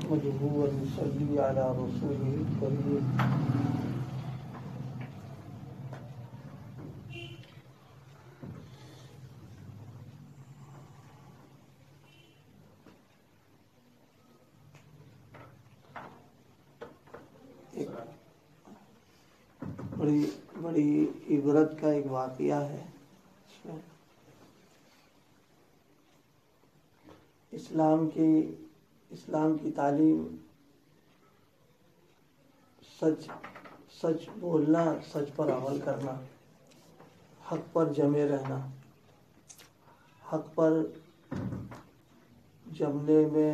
نحمده ونصلي على رسوله الكريم بڑی عبرت کا ایک واقعہ ہے اس میں اسلام کی تعلیم سچ بولنا، سچ پر عمل کرنا، حق پر جمے رہنا، حق پر جمنے میں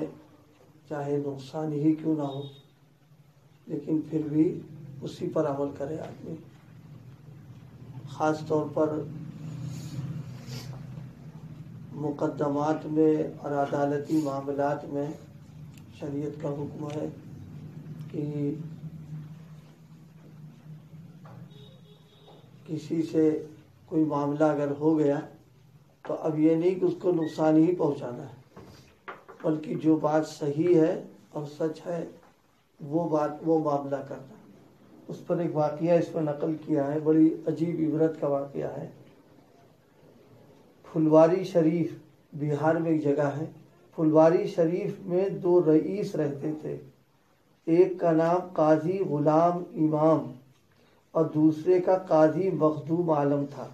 چاہے نقصان ہی کیوں نہ ہو لیکن پھر بھی اسی پر عمل کرے آدمی. خاص طور پر مقدمات میں اور عدالتی معاملات میں شریعت کا حکم ہے کہ کسی سے کوئی معاملہ اگر ہو گیا تو اب یہ نہیں کہ اس کو نقصان ہی پہنچانا ہے، بلکہ جو بات صحیح ہے اور سچ ہے وہ معاملہ کرنا. اس پر ایک واقعہ اس پر نقل کیا ہے، بڑی عجیب عبرت کا واقعہ ہے. پھلواری شریف بہار میں ایک جگہ ہے. پھلواری شریف میں 2 رئیس رہتے تھے. ایک کا نام قاضی غلام امام اور دوسرے کا قاضی مخدوم عالم تھا.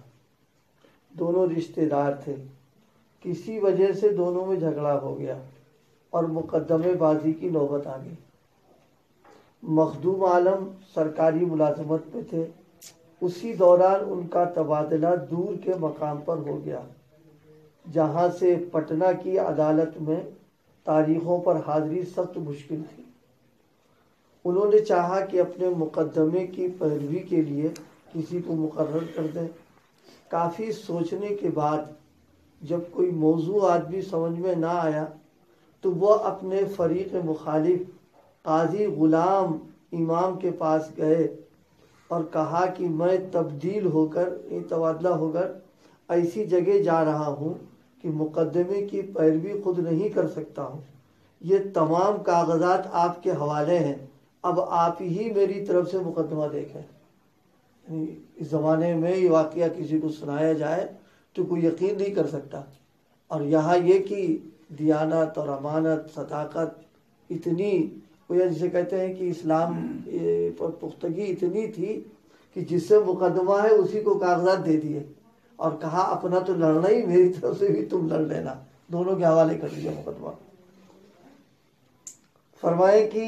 دونوں رشتہ دار تھے. کسی وجہ سے دونوں میں جھگڑا ہو گیا اور مقدمے بازی کی نوبت آ گئی. مخدوم عالم سرکاری ملازمت میں تھے. اسی دوران ان کا تبادلہ دور کے مقام پر ہو گیا جہاں سے پٹنہ کی عدالت میں تاریخوں پر حاضری سخت مشکل تھی. انہوں نے چاہا کہ اپنے مقدمے کی پیروی کے لیے کسی کو مقرر کر دیں. کافی سوچنے کے بعد جب کوئی موضوع آدمی سمجھ میں نہ آیا تو وہ اپنے فریق مخالف قاضی غلام امام کے پاس گئے اور کہا کہ میں تبدیل ہو کر تبادلہ ہو کر ایسی جگہ جا رہا ہوں کہ مقدمے کی پیروی خود نہیں کر سکتا ہوں. یہ تمام کاغذات آپ کے حوالے ہیں، اب آپ ہی میری طرف سے مقدمہ دیکھیں. اس زمانے میں یہ واقعہ کسی کو سنایا جائے تو کوئی یقین نہیں کر سکتا. اور یہاں یہ کہ دیانت اور امانت، صداقت اتنی، جسے کہتے ہیں کہ اسلام پر پختگی اتنی تھی کہ جس سے مقدمہ ہے اسی کو کاغذات دے دیے اور کہا اپنا تو لڑنا ہی، میری طرف سے بھی تم لڑ لینا. دونوں کے حوالے کر دیا مقدمہ. فرمائے کہ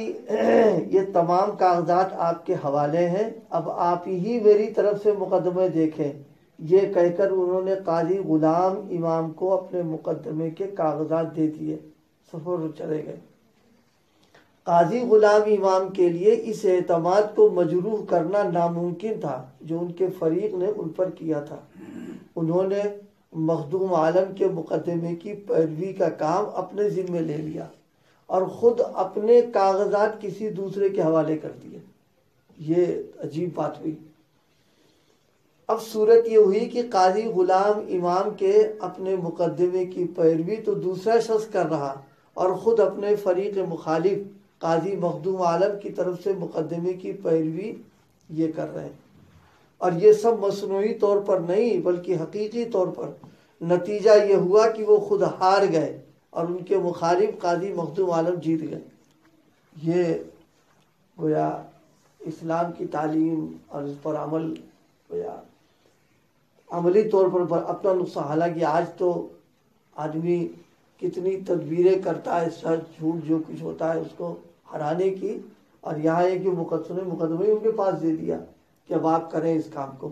یہ تمام کاغذات آپ کے حوالے ہیں، اب آپ ہی میری طرف سے مقدمے دیکھیں. یہ کہہ کر انہوں نے قاضی غلام امام کو اپنے مقدمے کے کاغذات دے دیے. سفر چلے گئے. قاضی غلام امام کے لیے اس اعتماد کو مجروح کرنا ناممکن تھا جو ان کے فریق نے ان پر کیا تھا. انہوں نے مخدوم عالم کے مقدمے کی پیروی کا کام اپنے ذمے لے لیا اور خود اپنے کاغذات کسی دوسرے کے حوالے کر دیے. یہ عجیب بات ہوئی. اب صورت یہ ہوئی کہ قاضی غلام امام کے اپنے مقدمے کی پیروی تو دوسرا شخص کر رہا اور خود اپنے فریق مخالف قاضی مخدوم عالم کی طرف سے مقدمے کی پیروی یہ کر رہے ہیں. اور یہ سب مصنوعی طور پر نہیں بلکہ حقیقی طور پر. نتیجہ یہ ہوا کہ وہ خود ہار گئے اور ان کے مخالف قاضی مخدوم عالم جیت گئے. یہ گویا اسلام کی تعلیم اور اس پر عمل گویا عملی طور پر اپنا نقصان. حالانکہ آج تو آدمی کتنی تدبیریں کرتا ہے، سچ جھوٹ جو کچھ ہوتا ہے اس کو ہرانے کی، اور یہاں ایک جو مقدمے ان کے پاس دے دیا کہ اب آپ کریں اس کام کو.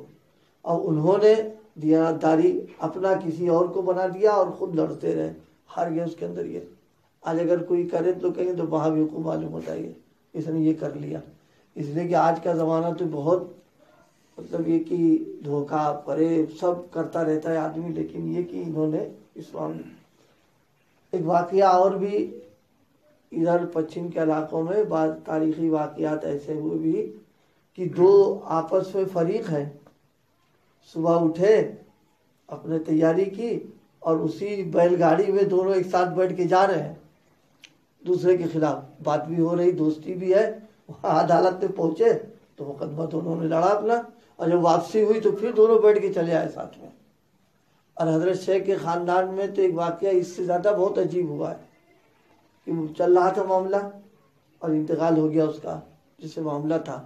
اور انہوں نے دیانتداری اپنا کسی اور کو بنا دیا اور خود لڑتے رہے، ہار گئے اس کے اندر. یہ آج اگر کوئی کرے تو کہیں گے تو وہاں بھی حکم معلوم ہوتا ہے اس نے یہ کر لیا. اس لیے کہ آج کا زمانہ تو بہت مطلب یہ کہ دھوکہ فریب سب کرتا رہتا ہے آدمی، لیکن یہ کہ انہوں نے اسلام. ایک واقعہ اور بھی ادھر پچھم کے علاقوں میں بعض تاریخی واقعات ایسے ہوئے بھی کہ 2 آپس میں فریق ہیں. صبح اٹھے، اپنے تیاری کی اور اسی بیل گاڑی میں دونوں ایک ساتھ بیٹھ کے جا رہے ہیں. دوسرے کے خلاف بات بھی ہو رہی، دوستی بھی ہے، وہاں عدالت میں پہنچے تو مقدمہ دونوں نے لڑا اپنا، اور جب واپسی ہوئی تو پھر دونوں بیٹھ کے چلے آئے ساتھ میں۔ اور حضرت شیخ کے خاندان میں تو ایک واقعہ اس سے زیادہ بہت عجیب ہوا ہے کہ وہ چل رہا تھا معاملہ اور انتقال ہو گیا اس کا جس سے معاملہ تھا،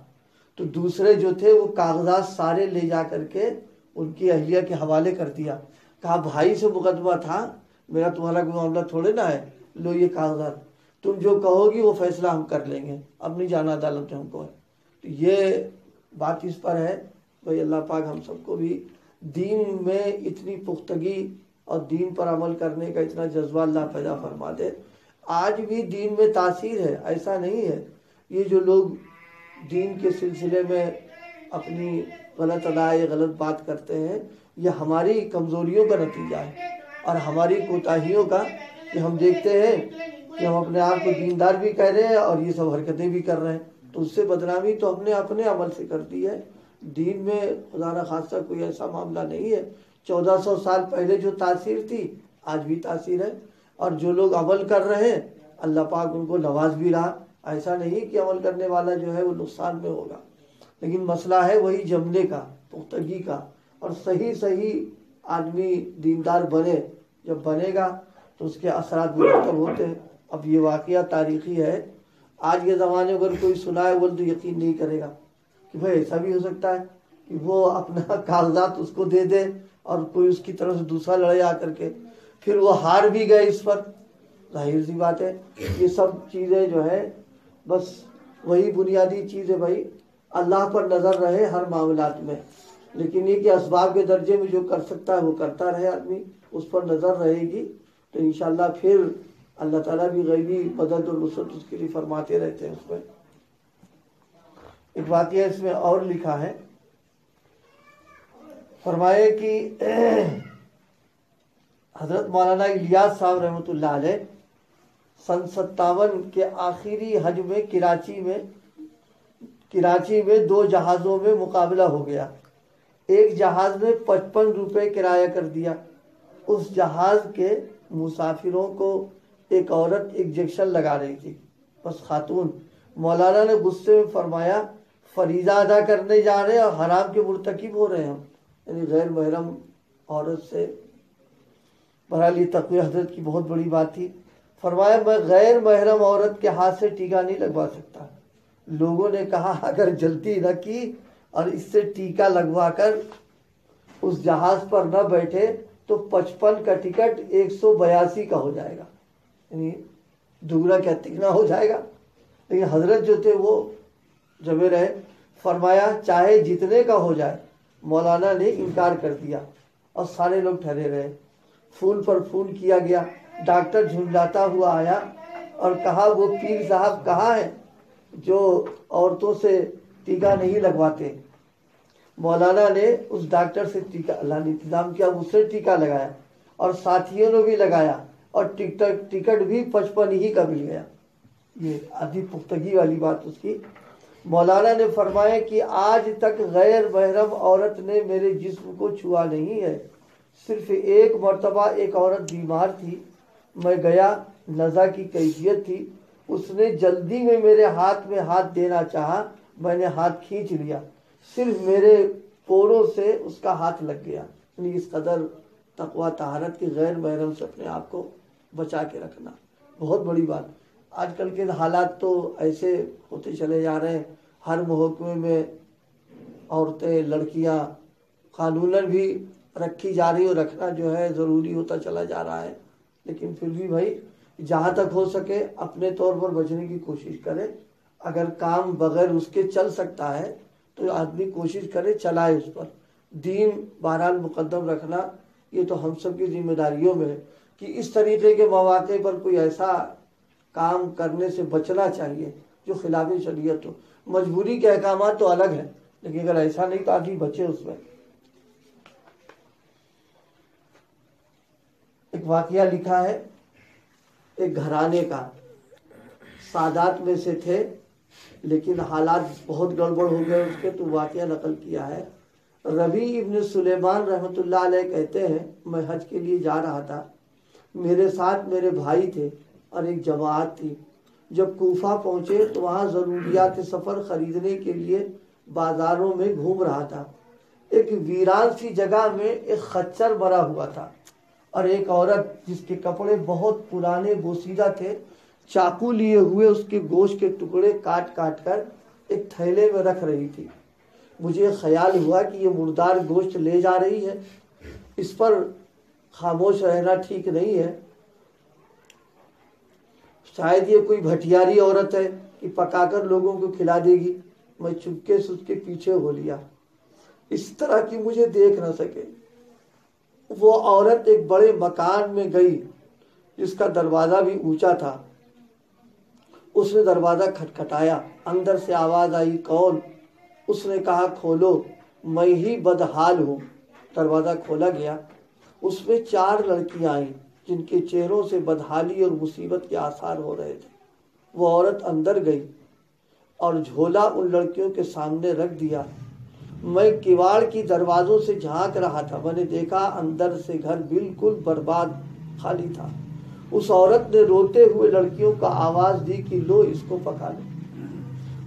تو دوسرے جو تھے وہ کاغذات سارے لے جا کر کے ان کی اہلیہ کے حوالے کر دیا، کہا بھائی سے مقدمہ تھا، میرا تمہارا کوئی معاملہ تھوڑے نہ ہے، لو یہ کاغذات، تم جو کہو گی وہ فیصلہ ہم کر لیں گے، اب نہیں جانا عدالت میں ہم کو ہے۔ تو یہ بات اس پر ہے بھائی اللہ پاک ہم سب کو بھی دین میں اتنی پختگی اور دین پر عمل کرنے کا اتنا جذبہ اللہ پیدا فرما دے۔ آج بھی دین میں تاثیر ہے، ایسا نہیں ہے، یہ جو لوگ دین کے سلسلے میں اپنی غلط ادائے غلط بات کرتے ہیں، یہ ہماری کمزوریوں کا نتیجہ ہے اور ہماری کوتاہیوں کا، کہ ہم دیکھتے ہیں کہ ہم اپنے آپ کو دیندار بھی کہہ رہے ہیں اور یہ سب حرکتیں بھی کر رہے ہیں، تو اس سے بدنامی تو ہم نے اپنے عمل سے کر دی ہے۔ دین میں خدا نہ خاصہ کوئی ایسا معاملہ نہیں ہے، 1400 سال پہلے جو تاثیر تھی آج بھی تاثیر ہے، اور جو لوگ عمل کر رہے ہیں اللہ پاک ان کو نواز بھی رہا، ایسا نہیں کہ عمل کرنے والا جو ہے وہ نقصان میں ہوگا، لیکن مسئلہ ہے وہی جمنے کا، پختگی کا، اور صحیح آدمی دیندار بنے، جب بنے گا تو اس کے اثرات مرتب ہوتے ہیں۔ اب یہ واقعہ تاریخی ہے، آج کے زمانے میں اگر کوئی سنائے وہ تو یقین نہیں کرے گا کہ بھائی ایسا بھی ہو سکتا ہے کہ وہ اپنا کاغذات اس کو دے دے اور کوئی اس کی طرف سے دوسرا لڑے آ کر کے، پھر وہ ہار بھی گئے اس پر، ظاہر سی بات ہے۔ یہ سب چیزیں جو ہے بس وہی بنیادی چیز ہے بھائی، اللہ پر نظر رہے ہر معاملات میں، لیکن یہ کہ اسباب کے درجے میں جو کر سکتا ہے وہ کرتا رہے آدمی، اس پر نظر رہے گی تو انشاءاللہ پھر اللہ تعالیٰ بھی غیبی مدد اور نصرت اس کے لیے فرماتے رہتے ہیں۔ اس میں ایک واقعہ اس میں اور لکھا ہے، فرمائے کہ حضرت مولانا الیاس صاحب رحمۃ اللہ علیہ سن 57 کے آخری حج میں کراچی میں 2 جہازوں میں مقابلہ ہو گیا، ایک جہاز میں 55 روپے کرایہ کر دیا، اس جہاز کے مسافروں کو ایک عورت انجیکشن لگا رہی تھی، بس خاتون، مولانا نے غصے میں فرمایا فریضہ ادا کرنے جا رہے ہیں اور حرام کے مرتکب ہو رہے ہیں ہم، یعنی غیر محرم عورت سے۔ بہرحال یہ تقوی حضرت کی بہت بڑی بات تھی، فرمایا میں غیر محرم عورت کے ہاتھ سے ٹیکا نہیں لگوا سکتا۔ لوگوں نے کہا اگر جلدی نہ کی اور اس سے ٹیکا لگوا کر اس جہاز پر نہ بیٹھے تو 55 کا ٹکٹ 182 کا ہو جائے گا، یعنی دوگنا کیا تگنا ہو جائے گا۔ لیکن حضرت جو تھے وہ جمے رہے، فرمایا چاہے جتنے کا ہو جائے۔ مولانا نے انکار کر دیا اور سارے لوگ ٹھہرے رہے، فون پر فون کیا گیا، ڈاکٹر جھنجھلاتا ہوا آیا اور کہا وہ پیر صاحب کہاں ہیں جو عورتوں سے ٹیکا نہیں لگواتے۔ مولانا نے اس ڈاکٹر سے ٹیکا، اللہ نے انتظام کیا، اس سے ٹیکا لگایا اور ساتھیوں نے بھی لگایا اور ٹکٹ بھی 55 ہی کا مل گیا۔ یہ آدھی پختگی والی بات اس کی۔ مولانا نے فرمایا کہ آج تک غیر محرم عورت نے میرے جسم کو چھوا نہیں ہے، صرف ایک مرتبہ ایک عورت بیمار تھی، میں گیا، نزا کی کیفیت تھی، اس نے جلدی میں میرے ہاتھ میں ہاتھ دینا چاہا، میں نے ہاتھ کھینچ لیا، صرف میرے پوروں سے اس کا ہاتھ لگ گیا۔ یعنی اس قدر تقوی طہارت کی غیر محرم سے اپنے آپ کو بچا کے رکھنا بہت بڑی بات۔ آج کل کے حالات تو ایسے ہوتے چلے جا رہے ہیں، ہر محکمے میں عورتیں لڑکیاں قانوناً بھی رکھی جا رہی، اور رکھنا جو ہے ضروری ہوتا چلا جا رہا ہے، لیکن پھر بھی بھائی جہاں تک ہو سکے اپنے طور پر بچنے کی کوشش کرے۔ اگر کام بغیر اس کے چل سکتا ہے تو آدمی کوشش کرے چلائے اس پر، دین بہرحال مقدم رکھنا یہ تو ہم سب کی ذمہ داریوں میں ہے کہ اس طریقے کے مواقع پر کوئی ایسا کام کرنے سے بچنا چاہیے جو خلاف شریعت ہو۔ مجبوری کے احکامات تو الگ ہیں، لیکن اگر ایسا نہیں تو آدمی بچے اس میں۔ ایک واقعہ لکھا ہے ایک گھرانے کا، سادات میں سے تھے لیکن حالات بہت گڑبڑ ہو گئے اس کے، تو واقعہ نقل کیا ہے۔ ربیع ابن سلیمان رحمۃ اللہ علیہ کہتے ہیں میں حج کے لیے جا رہا تھا، میرے ساتھ میرے بھائی تھے اور ایک جماعت تھی، جب کوفہ پہنچے تو وہاں ضروریات سفر خریدنے کے لیے بازاروں میں گھوم رہا تھا۔ ایک ویران سی جگہ میں ایک خچر مرا ہوا تھا اور ایک عورت جس کے کپڑے بہت پرانے بوسیدہ تھے چاقو لیے ہوئے اس کے گوشت کے ٹکڑے کاٹ کاٹ کر ایک تھیلے میں رکھ رہی تھی۔ مجھے خیال ہوا کہ یہ مردار گوشت لے جا رہی ہے، اس پر خاموش رہنا ٹھیک نہیں ہے، شاید یہ کوئی بھٹیاری عورت ہے کہ پکا کر لوگوں کو کھلا دے گی۔ میں چپکے سے اس کے پیچھے ہو لیا اس طرح کہ مجھے دیکھ نہ سکے۔ وہ عورت ایک بڑے مکان میں گئی جس کا دروازہ بھی اونچا تھا۔ اس نے دروازہ کھٹکھٹایا، اندر سے آواز آئی، کون؟ اس نے کہا، کھولو، میں ہی بدحال ہوں۔ دروازہ کھولا گیا، اس میں 4 لڑکیاں آئیں جن کے چہروں سے بدحالی اور مصیبت کے آثار ہو رہے تھے۔ وہ عورت اندر گئی اور جھولا ان لڑکیوں کے سامنے رکھ دیا۔ میں کواڑ کی دروازوں سے جھانک رہا تھا، میں نے دیکھا اندر سے گھر بالکل برباد خالی تھا۔ اس عورت نے روتے ہوئے لڑکیوں کو آواز دی کہ لو اس کو پکا لو،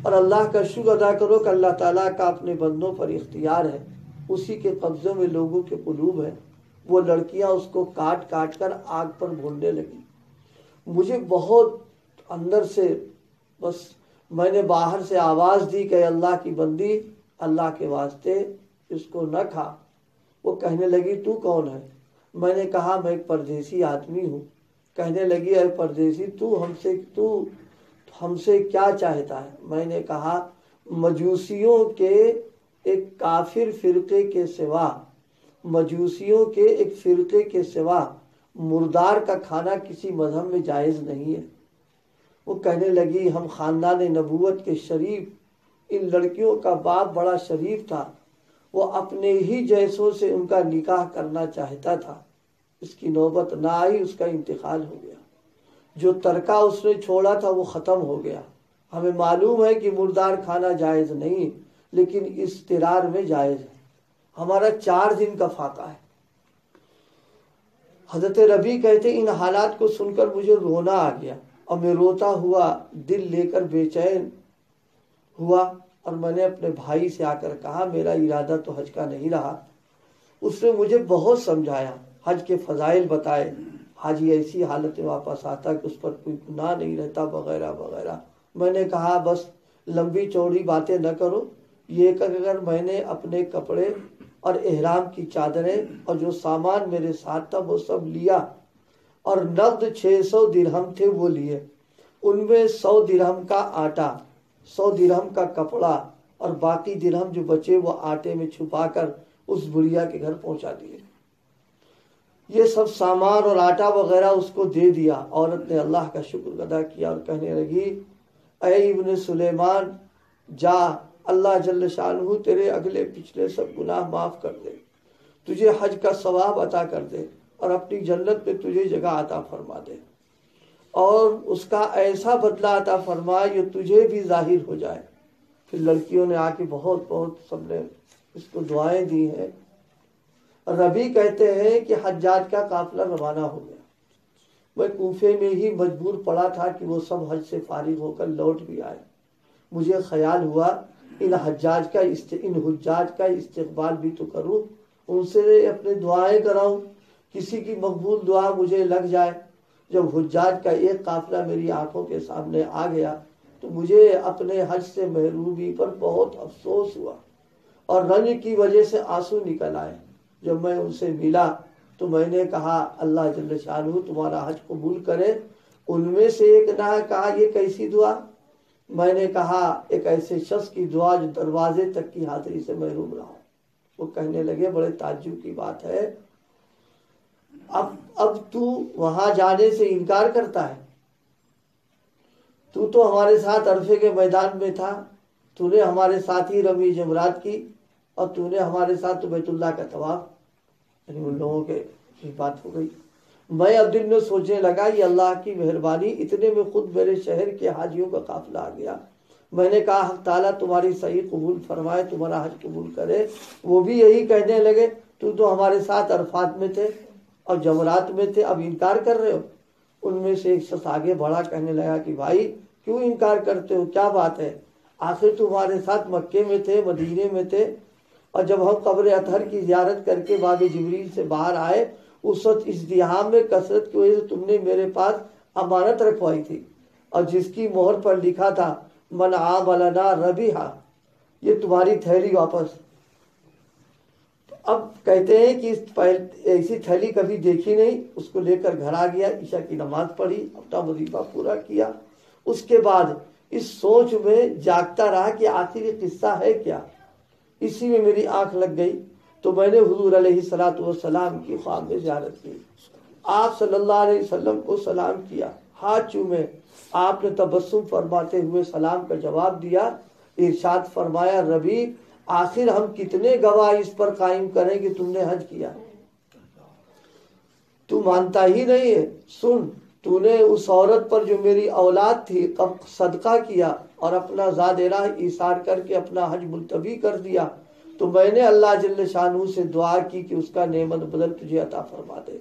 اور اللہ کا شکر ادا کرو کہ اللہ تعالیٰ کا اپنے بندوں پر اختیار ہے، اسی کے قبضے میں لوگوں کے قلوب ہے۔ وہ لڑکیاں اس کو کاٹ کاٹ کر آگ پر بھوننے لگی۔ مجھے بہت اندر سے بس میں نے باہر سے آواز دی کہ اللہ کی بندی، اللہ کے واسطے اس کو نہ کھا۔ وہ کہنے لگی، تو کون ہے؟ میں نے کہا، میں ایک پردیسی آدمی ہوں۔ کہنے لگی، اے پردیسی، تو ہم سے کیا چاہتا ہے؟ میں نے کہا، مجوسیوں کے ایک کافر فرقے کے سوا مردار کا کھانا کسی مذہب میں جائز نہیں ہے۔ وہ کہنے لگی، ہم خاندان نبوت کے شریف، ان لڑکیوں کا باپ بڑا شریف تھا، وہ اپنے ہی جیسوں سے ان کا نکاح کرنا چاہتا تھا، اس کی نوبت نہ آئی، اس کا انتقال ہو گیا۔ جو ترکہ اس نے چھوڑا تھا وہ ختم ہو گیا۔ ہمیں معلوم ہے کہ مردار کھانا جائز نہیں، لیکن اضطرار میں جائز ہے۔ ہمارا 4 دن کا فاقہ ہے۔ حضرت ربی کہتے، ان حالات کو سن کر مجھے رونا آ گیا اور میں روتا ہوا دل لے کر بے چین ہوا، اور میں نے اپنے بھائی سے آ کر کہا، میرا ارادہ تو حج کا نہیں رہا۔ اس نے مجھے بہت سمجھایا، حج کے فضائل بتائے، حاجی ایسی حالت میں واپس آتا کہ اس پر کوئی گناہ نہیں رہتا، وغیرہ وغیرہ۔ میں نے کہا، بس لمبی چوڑی باتیں نہ کرو، یہ کہ اگر میں نے اپنے کپڑے اور احرام کی چادریں اور جو سامان میرے ساتھ تھا وہ سب لیا، اور نقد 600 درہم تھے وہ لیے، ان میں 100 درہم کا آٹا، 100 درہم کا کپڑا، اور باقی درہم جو بچے وہ آٹے میں چھپا کر اس بڑھیا کے گھر پہنچا دیے۔ یہ سب سامان اور آٹا وغیرہ اس کو دے دیا۔ عورت نے اللہ کا شکر ادا کیا اور کہنے لگی، اے ابن سلیمان، جا، اللہ جل شانہ تیرے اگلے پچھلے سب گناہ معاف کر دے، تجھے حج کا ثواب عطا کر دے، اور اپنی جنت میں تجھے جگہ عطا فرما دے، اور اس کا ایسا بدلہ عطا فرما جو تجھے بھی ظاہر ہو جائے۔ پھر لڑکیوں نے آ کے بہت سب نے اس کو دعائیں دی ہیں۔ ربی کہتے ہیں کہ حجاج کا قافلہ روانہ ہو گیا۔ میں کوفے میں ہی مجبور پڑا تھا کہ وہ سب حج سے فارغ ہو کر لوٹ بھی آئے۔ مجھے خیال ہوا ان حجاج کا استقبال بھی تو کروں، ان سے اپنے دعائیں کراؤں، کسی کی مقبول دعا مجھے لگ جائے۔ جب حجاج کا ایک قافلہ میری آنکھوں کے سامنے آ گیا تو مجھے اپنے حج سے محرومی پر بہت افسوس ہوا اور رنج کی وجہ سے آنسو نکل آئے۔ جب میں ان سے ملا تو میں نے کہا، اللہ جل شانہ تمہارا حج قبول کرے۔ ان میں سے ایک نے کہا، یہ کیسی دعا؟ میں نے کہا، ایک ایسے شخص کی دعا جو دروازے تک کی حاضری سے محروم رہا۔ وہ کہنے لگے، بڑے تعجب کی بات ہے، اب تو وہاں جانے سے انکار کرتا ہے؟ تو ہمارے ساتھ عرفے کے میدان میں تھا، تو نے ہمارے ساتھ ہی رمی جمرات کی، اور تو نے ہمارے ساتھ تو بیت اللہ کا طواف، یعنی ان لوگوں کے بات ہو گئی۔ میں اب دل میں سوچنے لگا، یہ اللہ کی مہربانی، اتنے میں خود میرے شہر کے حاجیوں کا قافلہ آ گیا۔ میں نے کہا، حق تعالیٰ تمہاری صحیح قبول فرمائے، تمہارا حج قبول کرے۔ وہ بھی یہی کہنے لگے، تو ہمارے ساتھ عرفات میں تھے اور جمرات میں تھے، اب انکار کر رہے ہو؟ ان میں سے ایک شخص آگے بڑھا، کہنے لگا کہ بھائی، کیوں انکار کرتے ہو؟ کیا بات ہے؟ آخر تمہارے ساتھ مکے میں تھے، مدینے میں تھے، اور جب ہم قبر اطہر کی زیارت کر کے باب جبریل سے باہر آئے اس وقت ازدحام میں کثرت کی وجہ سے تم نے میرے پاس امانت رکھوائی تھی، اور جس کی مہر پر لکھا تھا من عاملنا ربیحا، یہ تمہاری تھیلی واپس۔ اب کہتے ہیں کہ ایسی تھیلی کبھی دیکھی نہیں، اس کو لے کر گھر آ گیا، عشاء کی نماز پڑھی، اپنا وظیفہ پورا کیا۔ اس کے بعد اس سوچ میں جاگتا رہا کہ آخر یہ قصہ ہے کیا۔ اسی میں میری آنکھ لگ گئی تو میں نے حضور علیہ الصلوۃ والسلام کی خواب میں زیارت کی، آپ صلی اللہ علیہ وسلم کو سلام کیا، ہاتھ چومے، آپ نے تبسم فرماتے ہوئے سلام کا جواب دیا، ارشاد فرمایا ربی آخر ہم کتنے گواہ اس پر قائم کریں کہ تم نے حج کیا؟ تو مانتا ہی نہیں ہے۔ سن، تو نے اس عورت پر جو میری اولاد تھی صدقہ کیا اور اپنا زاد راہ ایثار کر کے اپنا حج ملتوی کر دیا، تو میں نے اللہ جل شانہ سے دعا کی کہ اس کا نعمت بدل تجھے عطا فرما دے۔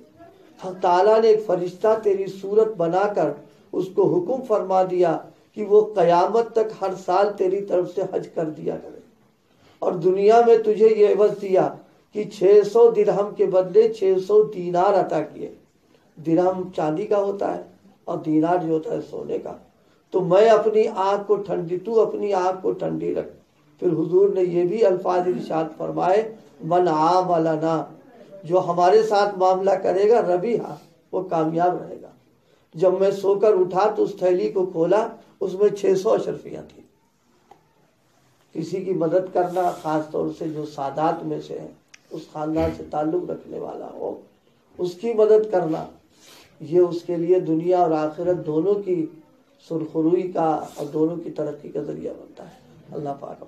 حق تعالیٰ نے ایک فرشتہ تیری صورت بنا کر اس کو حکم فرما دیا کہ وہ قیامت تک ہر سال تیری طرف سے حج کر دیا کرے، اور دنیا میں تجھے یہ عوض دیا کہ 600 درہم کے بدلے 600 دینار عطا کیے۔ درہم چاندی کا ہوتا ہے اور دینار جو ہوتا ہے سونے کا۔ تو میں اپنی آنکھ کو ٹھنڈی، تو اپنی آنکھ کو ٹھنڈی رکھ۔ پھر حضور نے یہ بھی الفاظ ارشاد فرمائے من عاملنا، جو ہمارے ساتھ معاملہ کرے گا ربیحا، وہ کامیاب رہے گا۔ جب میں سو کر اٹھا تو اس تھیلی کو کھولا، اس میں 600 اشرفیاں تھیں۔ کسی کی مدد کرنا، خاص طور سے جو سادات میں سے ہیں، اس خاندان سے تعلق رکھنے والا ہو، اس کی مدد کرنا، یہ اس کے لیے دنیا اور آخرت دونوں کی سرخروئی کا اور دونوں کی ترقی کا ذریعہ بنتا ہے۔ اللہ پاک